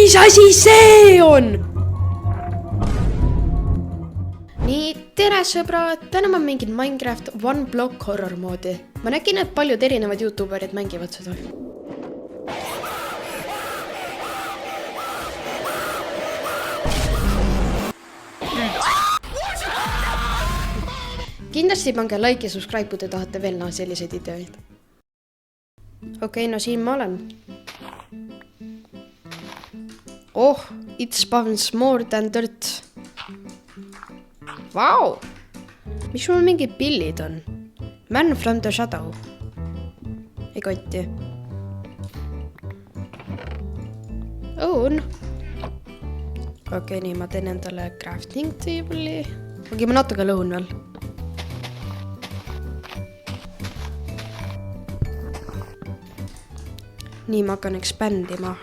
Mis asi see on? Nii, tere sõbrad, täna ma mängin Minecraft One Block Horror moodi. Ma nägin, et paljud erinevad YouTuberid mängivad seda. Kindlasti pange like ja subscribe, kui te tahate veel näha selliseid ideid. Okei, no siin ma olen. Oh, it spawns more than dirt. Vau! Mis mul mingid pillid on? Man from the shadow. Ei kotti. On. Okei, nii ma teen endale crafting table'i. Okei, ma natuke lõhun veel. Nii ma hakkan expandima.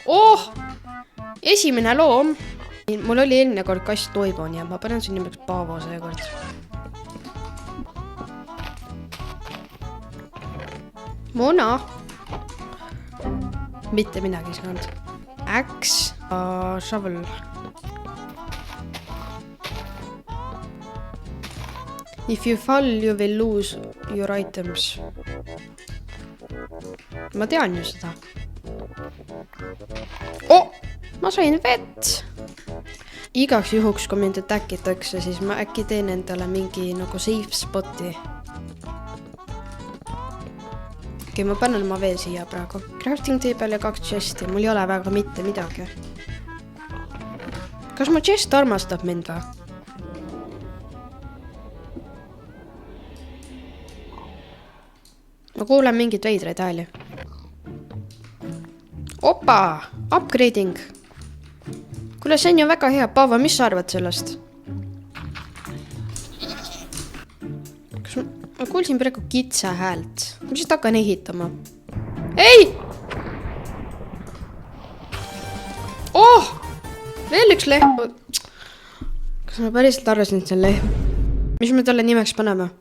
Oh! Esimene loom. Mul oli eelmine kord kast Toivon ja ma panen siin nimeks Paavo seekord. Muna. Mitte midagi saanud. Axe. Shovel. If you fall, you will lose your items. Ma tean ju seda. Oh! Ma sain vett! Igaks juhuks, kui mind äkitakse, siis ma äkki teen endale mingi nagu safe spoti. Okei, ma panen oma vee siia praegu. Crafting table ja 2 chesti. Mul ei ole väga mitte midagi. Kas mu chest armastab mind või? Ma kuulen mingid veidraid hääli. Opa! Upgrading! Kuule, see on ju väga hea. Paavo, mis sa arvad sellest? Kas ma kuulsin praegu kitsa häält? Ma lihtsalt hakkan ehitama. Ei! Oh! Veel üks lehm. Kas ma päriselt arvasin, et see on lehm? Mis me talle nimeks paneme?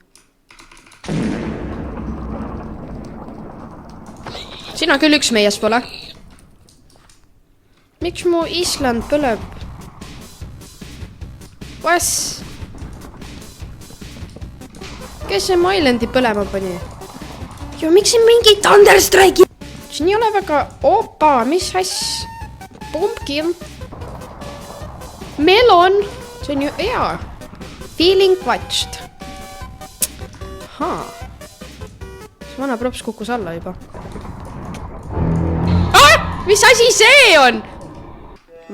Sina küll üks meies pole. Miks mu Island põleb? Vas? Kes see mu Islandi põlema pani? Jo, miks siin mingi Thunderstrike'i? Siin ei ole väga... Opa, mis ass? Pumpkin. Melon. See on ju hea. Feeling watched. Haa. See vana props kukkus alla juba. Mis asi see on?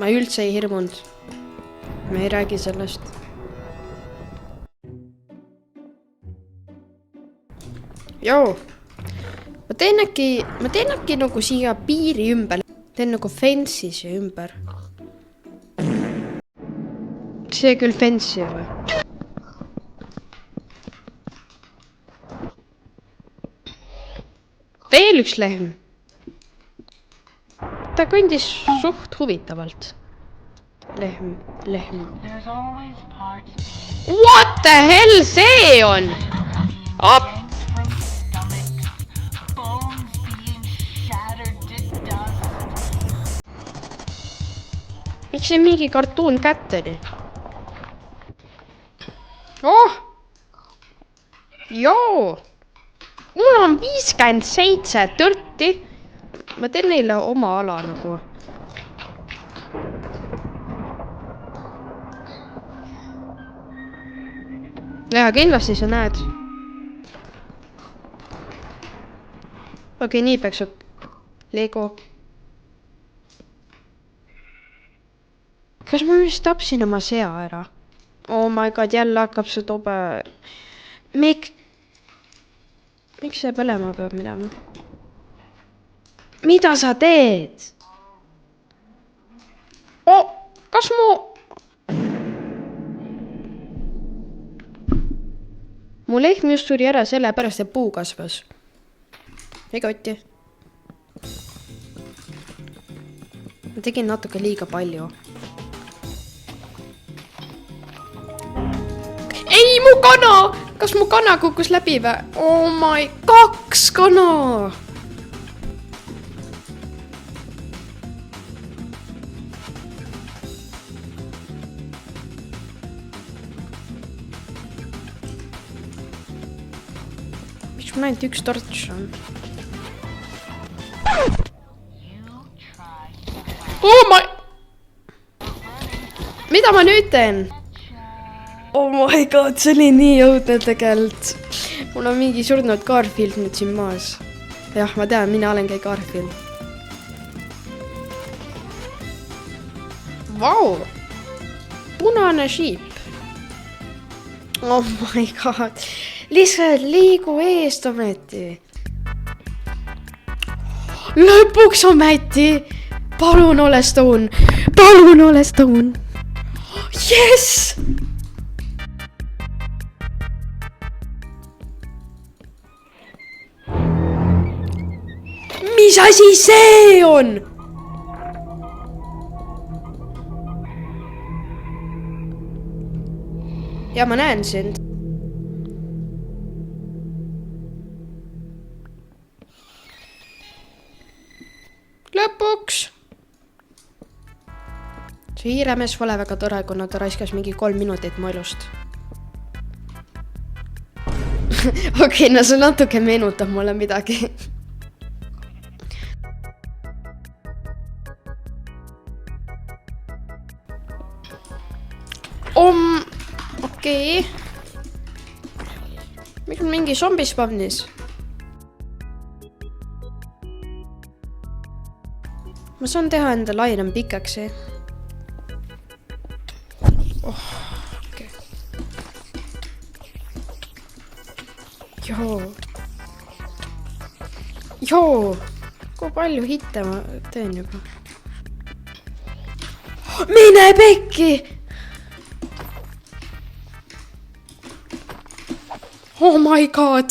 Ma üldse ei hirmunud. Ma ei räägi sellest. Joo. Ma teen äkki nagu siia piiri ümber. Teen nagu fence'i siia ümber. See küll fence'i või? Veel üks lehm. Ta kõndis suht huvitavalt. Lehm. What the hell see on? Op! Miks see mingi kartuun kätte oli? Oh! Joo! Mul on 57 törti. Ma teen neile oma ala nagu. Ja, kindlasti sa näed. Okei, nii peaks Lego. Kas ma vist tapsin oma sea ära? Oh my god, jälle hakkab see tobe. Miks see põlema peab midagi? Mida sa teed? Oh, kas mu... Mu lehm just suri ära selle pärast, et puu kasvas. Ei kotti. ma tegin natuke liiga palju. Ei, mu kana! Kas mu kana kukkus läbi või? Oh my, 2 kana! Miks mul ainult 1 torch on? Oh my! Mida ma nüüd teen? Oh my god, see oli nii õudne tegelikult. Mul on mingi surnud Garfield nüüd siin maas. Jah, ma tean, mina olengi Garfield. Vau! Punane sheep. Oh my god. Lihtsalt liigu eest ometi. Lõpuks ometi. Palun ole Stone. Palun ole Stone. Yes! Mis asi see on? Ja ma näen sind. Lõpuks. See hiiremees pole väga tore, kuna ta raiskas mingi 3 minutit mu elust. Okei, no see natuke meenutab mulle midagi. Okei. Miks on mingi zombi spavnis? Ma saan teha endale iron pickaxe'i. Oh, okei. Joo. Kui palju hitte ma teen juba? Mine pekki! Oh my god!